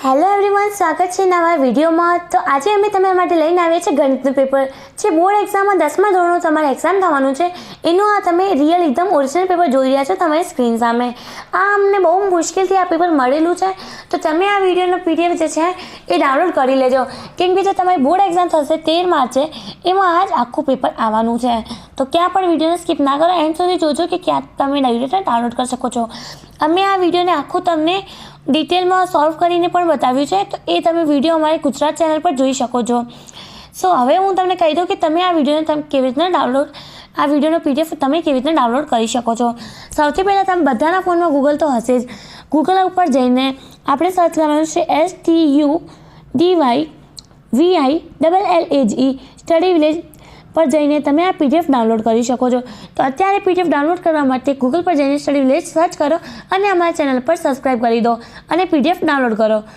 Hello everyone, સ્વાગત છે નવા વિડીયોમાં। તો આજે અમે તમારા માટે લઈને આવ્યા છે ગણિતનું પેપર જે બોર્ડ એક્ઝામમાં 10મા ધોરણનું તમારે એક્ઝામ થવાનું છે એનું આ તમે રિયલ એકદમ ઓરિજિનલ પેપર જોઈ રહ્યા છો તમારી સ્ક્રીન સામે। આ અમને બહુ મુશ્કેલથી આ પેપર મળેલું છે, તો તમે આ વિડીયોનો PDF જે છે એ ડાઉનલોડ કરી લેજો, કેમ કે જે તમારી બોર્ડ એક્ઝામ થશે 13 માર્ચે એમાં આ જ આખું પેપર આવવાનું છે। તો ક્યાં પણ વિડીયોને સ્કીપ ના કરો, એન્ડ સુધી જોજો કે ક્યાં તમે ડાઉનલોડ કરી શકો છો। અમે આ વિડીયોને આખું તમને ડિટેલમાં સોલ્વ કરીને પણ બતાવ્યું છે, તો એ તમે વિડીયો અમારી ગુજરાત ચેનલ પર જોઈ શકો છો। સો હવે હું તમને કહી દઉં કે તમે આ વિડીયોને કેવી રીતના આ વિડીયોનો PDF તમે કેવી રીતના ડાઉનલોડ કરી શકો છો। સૌથી પહેલાં તમે બધાના ફોનમાં ગૂગલ તો હશે જ। ગૂગલ ઉપર જઈને આપણે સર્ચ કરવાનું છે STUDYVILLAGE સ્ટડી વિલેજ પર જઈને તમે આ PDF ડાઉનલોડ કરી શકો છો। તો અત્યારે PDF ડાઉનલોડ કરવા માટે ગૂગલ પર જઈને સ્ટડી વિલેજ સર્ચ કરો અને અમારા ચેનલ પર સબસ્ક્રાઈબ કરી દો અને PDF ડાઉનલોડ કરો।